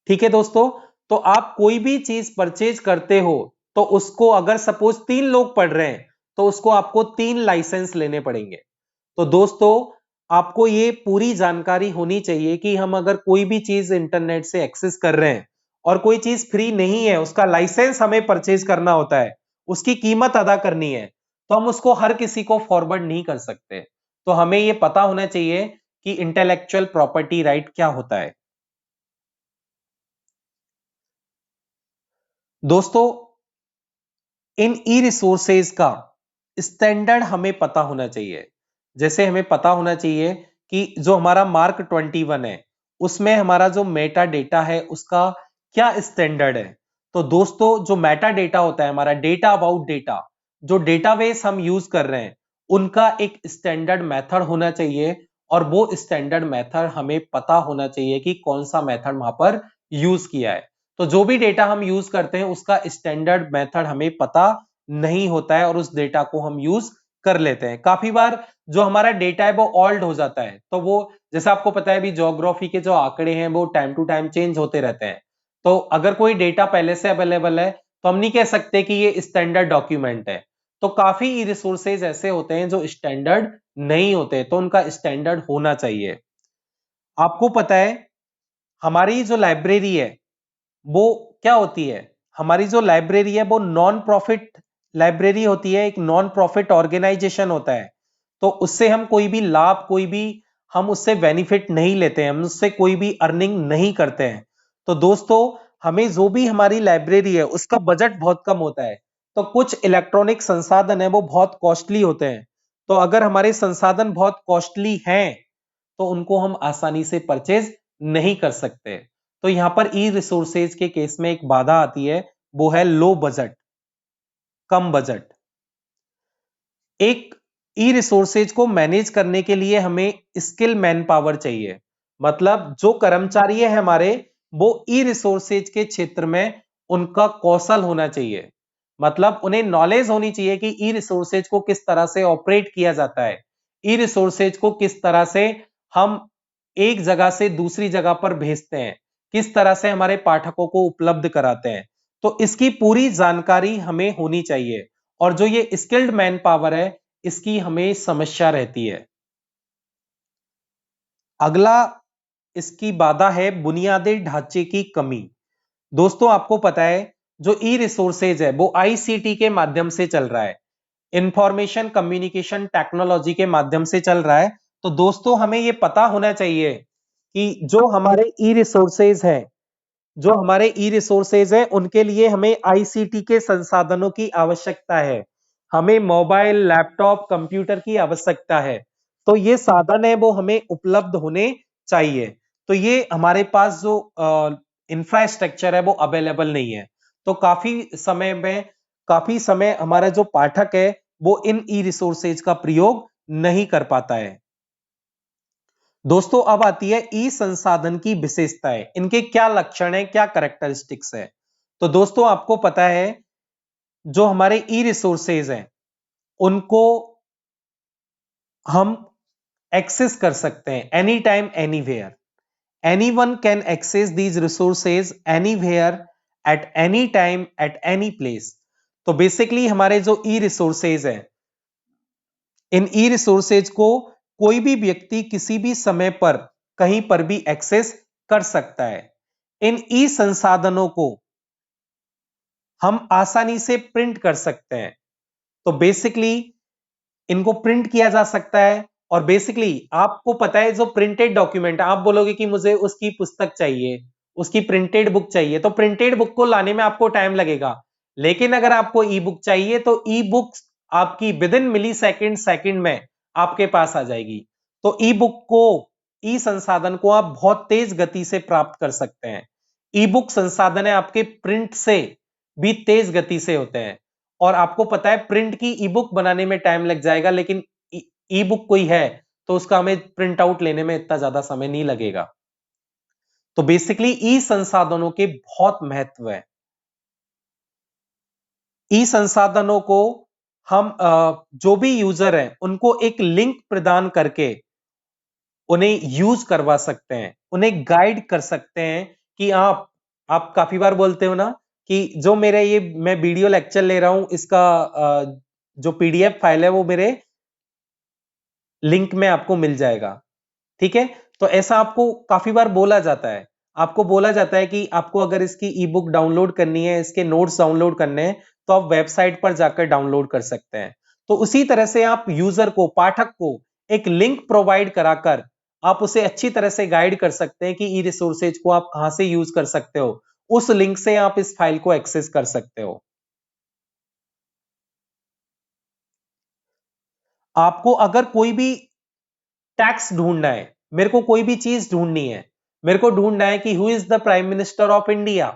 ठीक है दोस्तों, तो आप कोई भी चीज परचेज करते हो तो उसको अगर सपोज 3 लोग पढ़ रहे हैं तो उसको आपको 3 लाइसेंस लेने पड़ेंगे। तो दोस्तों आपको ये पूरी जानकारी होनी चाहिए कि हम अगर कोई भी चीज इंटरनेट से एक्सेस कर रहे हैं और कोई चीज फ्री नहीं है, उसका लाइसेंस हमें परचेज करना होता है, उसकी कीमत अदा करनी है, तो हम उसको हर किसी को फॉरवर्ड नहीं कर सकते। तो हमें ये पता होना चाहिए कि इंटेलेक्चुअल प्रॉपर्टी राइट क्या होता है। दोस्तों, इन ई रिसोर्सेज का स्टैंडर्ड हमें पता होना चाहिए। जैसे हमें पता होना चाहिए कि जो हमारा मार्क 21 है उसमें हमारा जो मेटा डेटा है उसका क्या स्टैंडर्ड है। तो दोस्तों, जो मेटा डेटा होता है हमारा डेटा अबाउट डेटा, जो डेटाबेस हम यूज कर रहे हैं उनका एक स्टैंडर्ड मेथड होना चाहिए, और वो स्टैंडर्ड मेथड हमें पता होना चाहिए कि कौन सा मेथड वहां पर यूज किया है। तो जो भी डेटा हम यूज करते हैं उसका स्टैंडर्ड मेथड हमें पता नहीं होता है और उस डेटा को हम यूज कर लेते हैं। काफी बार जो हमारा डेटा है वो ओल्ड हो जाता है, तो वो जैसे आपको पता है भी ज्योग्राफी के जो आंकड़े हैं वो टाइम टू टाइम चेंज होते रहते हैं। तो अगर कोई डेटा पहले से अवेलेबल है तो हम नहीं कह सकते कि ये स्टैंडर्ड डॉक्यूमेंट है। तो काफी ई रिसोर्सेज ऐसे होते हैं जो स्टैंडर्ड नहीं होते, तो उनका स्टैंडर्ड होना चाहिए। आपको पता है हमारी जो लाइब्रेरी है वो क्या होती है, हमारी जो लाइब्रेरी है वो नॉन प्रॉफिट लाइब्रेरी होती है, एक नॉन प्रॉफिट ऑर्गेनाइजेशन होता है। तो उससे हम कोई भी लाभ, कोई भी हम उससे बेनिफिट नहीं लेते हैं, हम उससे कोई भी अर्निंग नहीं करते हैं। तो दोस्तों, हमें जो भी हमारी लाइब्रेरी है उसका बजट बहुत कम होता है। तो कुछ इलेक्ट्रॉनिक संसाधन है वो बहुत कॉस्टली होते हैं। तो अगर हमारे संसाधन बहुत कॉस्टली हैं तो उनको हम आसानी से परचेज नहीं कर सकते। तो यहां पर ई रिसोर्सेज के केस में एक बाधा आती है, वो है लो बजट, कम बजट। एक ई रिसोर्सेज को मैनेज करने के लिए हमें स्किल मैन पावर चाहिए। मतलब जो कर्मचारी है हमारे, वो ई रिसोर्सेज के क्षेत्र में उनका कौशल होना चाहिए। मतलब उन्हें नॉलेज होनी चाहिए कि ई रिसोर्सेज को किस तरह से ऑपरेट किया जाता है, ई रिसोर्सेज को किस तरह से हम एक जगह से दूसरी जगह पर भेजते हैं, किस तरह से हमारे पाठकों को उपलब्ध कराते हैं। तो इसकी पूरी जानकारी हमें होनी चाहिए, और जो ये स्किल्ड मैन पावर है इसकी हमें समस्या रहती है। अगला इसकी बाधा है बुनियादी ढांचे की कमी। दोस्तों, आपको पता है जो ई रिसोर्सेज है वो आईसीटी के माध्यम से चल रहा है, इंफॉर्मेशन कम्युनिकेशन टेक्नोलॉजी के माध्यम से चल रहा है। तो दोस्तों, हमें यह पता होना चाहिए कि जो हमारे ई रिसोर्सेज है, जो हमारे ई रिसोर्सेज है उनके लिए हमें आईसीटी के संसाधनों की आवश्यकता है। हमें मोबाइल, लैपटॉप, कंप्यूटर की आवश्यकता है। तो ये साधन है वो हमें उपलब्ध होने चाहिए। तो ये हमारे पास जो इंफ्रास्ट्रक्चर है वो अवेलेबल नहीं है। तो काफी समय हमारा जो पाठक है वो इन ई रिसोर्सेज का प्रयोग नहीं कर पाता है। दोस्तों, अब आती है ई संसाधन की विशेषताएं, इनके क्या लक्षण है, क्या कैरेक्टरिस्टिक्स है। तो दोस्तों, आपको पता है जो हमारे ई रिसोर्सेज हैं उनको हम एक्सेस कर सकते हैं any time anywhere. Anyone can access these resources anywhere at any time at any place. तो बेसिकली हमारे जो ई रिसोर्सेज हैं, इन ई रिसोर्सेज को कोई भी व्यक्ति किसी भी समय पर कहीं पर भी एक्सेस कर सकता है। इन ई संसाधनों को हम आसानी से प्रिंट कर सकते हैं। तो बेसिकली इनको प्रिंट किया जा सकता है, और बेसिकली आपको पता है जो प्रिंटेड डॉक्यूमेंट, आप बोलोगे कि मुझे उसकी पुस्तक चाहिए, उसकी प्रिंटेड बुक चाहिए, तो प्रिंटेड बुक को लाने में आपको टाइम लगेगा। लेकिन अगर आपको ई बुक चाहिए तो ई बुक आपकी विद इन मिली सेकंड में आपके पास आ जाएगी। तो ई बुक को, ई संसाधन को आप बहुत तेज गति से प्राप्त कर सकते हैं। ई बुक संसाधन है आपके प्रिंट से भी तेज गति से होते हैं। और आपको पता है प्रिंट की ई बुक बनाने में टाइम लग जाएगा, लेकिन ई बुक कोई है तो उसका हमें प्रिंट आउट लेने में इतना ज्यादा समय नहीं लगेगा। तो बेसिकली ई संसाधनों के बहुत महत्व है। ई संसाधनों को हम जो भी यूजर हैं उनको एक लिंक प्रदान करके उन्हें यूज करवा सकते हैं, उन्हें गाइड कर सकते हैं कि आप काफी बार बोलते हो ना कि जो मेरे ये मैं वीडियो लेक्चर ले रहा हूं इसका जो पीडीएफ फाइल है वो मेरे लिंक में आपको मिल जाएगा। ठीक है, तो ऐसा आपको काफी बार बोला जाता है। आपको बोला जाता है कि आपको अगर इसकी ई बुक डाउनलोड करनी है, इसके नोट्स डाउनलोड करने हैं, तो आप वेबसाइट पर जाकर डाउनलोड कर सकते हैं। तो उसी तरह से आप यूजर को, पाठक को एक लिंक प्रोवाइड कराकर आप उसे अच्छी तरह से गाइड कर सकते हैं कि ई रिसोर्सेज को आप कहां से यूज कर सकते हो। उस लिंक से आप इस फाइल को एक्सेस कर सकते हो। आपको अगर कोई भी टैक्स ढूंढना है, मेरे को कोई भी चीज ढूंढनी है, मेरे को ढूंढना है कि who is the prime minister of India,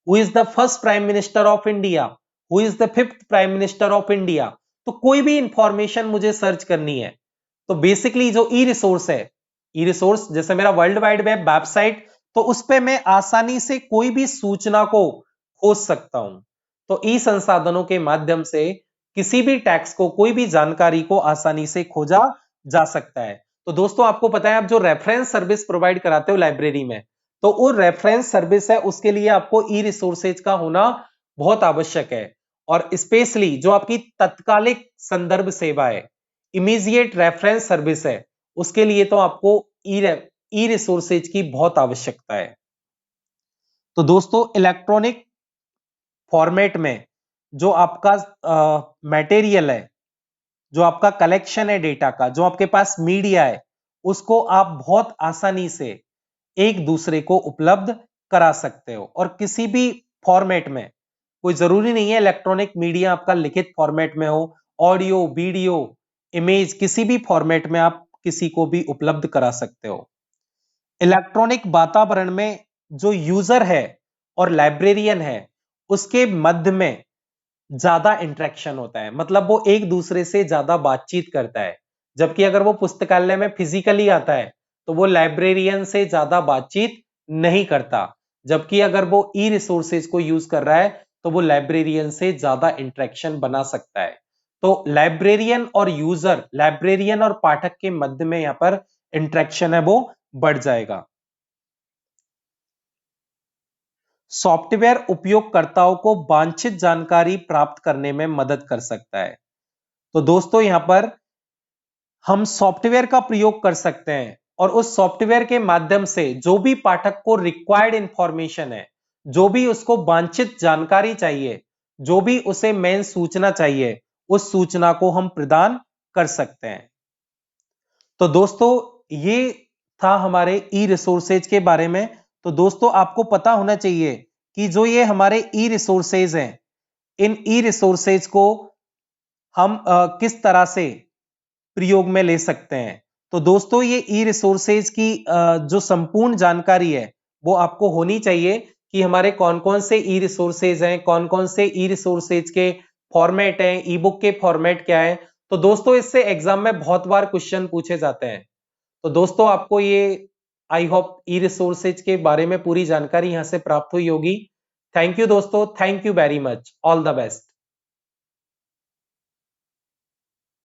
who is the first prime minister of India, who is the fifth prime minister of India. तो कोई भी इंफॉर्मेशन मुझे सर्च करनी है, तो बेसिकली जो ई रिसोर्स है, ई रिसोर्स जैसे मेरा वर्ल्ड वाइड वेब वेबसाइट, तो उस पे मैं आसानी से कोई भी सूचना को खोज सकता हूं। तो ई संसाधनों के माध्यम से किसी भी टैक्स को, कोई भी जानकारी को आसानी से खोजा जा सकता है। तो दोस्तों आपको पता है, आप जो रेफरेंस सर्विस प्रोवाइड कराते हो लाइब्रेरी में, तो वो रेफरेंस सर्विस है, उसके लिए आपको ई रिसोर्सेज का होना बहुत आवश्यक है। और स्पेशली जो आपकी तत्कालिक संदर्भ सेवा है, इमीडिएट रेफरेंस सर्विस है, उसके लिए तो आपको ई रिसोर्सेज की बहुत आवश्यकता है। तो दोस्तों इलेक्ट्रॉनिक फॉर्मेट में जो आपका मटेरियल है, जो आपका कलेक्शन है डेटा का, जो आपके पास मीडिया है, उसको आप बहुत आसानी से एक दूसरे को उपलब्ध करा सकते हो। और किसी भी फॉर्मेट में, कोई जरूरी नहीं है इलेक्ट्रॉनिक मीडिया आपका लिखित फॉर्मेट में हो, ऑडियो, वीडियो, इमेज, किसी भी फॉर्मेट में आप किसी को भी उपलब्ध करा सकते हो। इलेक्ट्रॉनिक वातावरण में जो यूजर है और लाइब्रेरियन है, उसके मध्य में ज्यादा इंटरेक्शन होता है, मतलब वो एक दूसरे से ज्यादा बातचीत करता है। जबकि अगर वो पुस्तकालय में फिजिकली आता है, तो वो लाइब्रेरियन से ज्यादा बातचीत नहीं करता। जबकि अगर वो ई रिसोर्सेज को यूज कर रहा है, तो वो लाइब्रेरियन से ज्यादा इंटरेक्शन बना सकता है। तो लाइब्रेरियन और यूजर, लाइब्रेरियन और पाठक के मध्य में यहां पर इंटरेक्शन है वो बढ़ जाएगा। सॉफ्टवेयर उपयोगकर्ताओं को वांछित जानकारी प्राप्त करने में मदद कर सकता है। तो दोस्तों यहां पर हम सॉफ्टवेयर का प्रयोग कर सकते हैं, और उस सॉफ्टवेयर के माध्यम से जो भी पाठक को रिक्वायर्ड इंफॉर्मेशन है, जो भी उसको वांछित जानकारी चाहिए, जो भी उसे मेन सूचना चाहिए, उस सूचना को हम प्रदान कर सकते हैं। तो दोस्तों ये था हमारे ई रिसोर्सेज के बारे में। तो दोस्तों आपको पता होना चाहिए कि जो ये हमारे ई रिसोर्सेज हैं, इन ई रिसोर्सेज को हम किस तरह से प्रयोग में ले सकते हैं। तो दोस्तों ये ई रिसोर्सेज की जो संपूर्ण जानकारी है, वो आपको होनी चाहिए कि हमारे कौन कौन से ई रिसोर्सेज हैं, कौन कौन से ई रिसोर्सेज के फॉर्मेट हैं, ई बुक के फॉर्मेट क्या है। तो दोस्तों इससे एग्जाम में बहुत बार क्वेश्चन पूछे जाते हैं। तो दोस्तों आपको ये, आई होप, ई रिसोर्सेज के बारे में पूरी जानकारी यहां से प्राप्त हुई होगी। थैंक यू दोस्तों, thank you very much, all the best.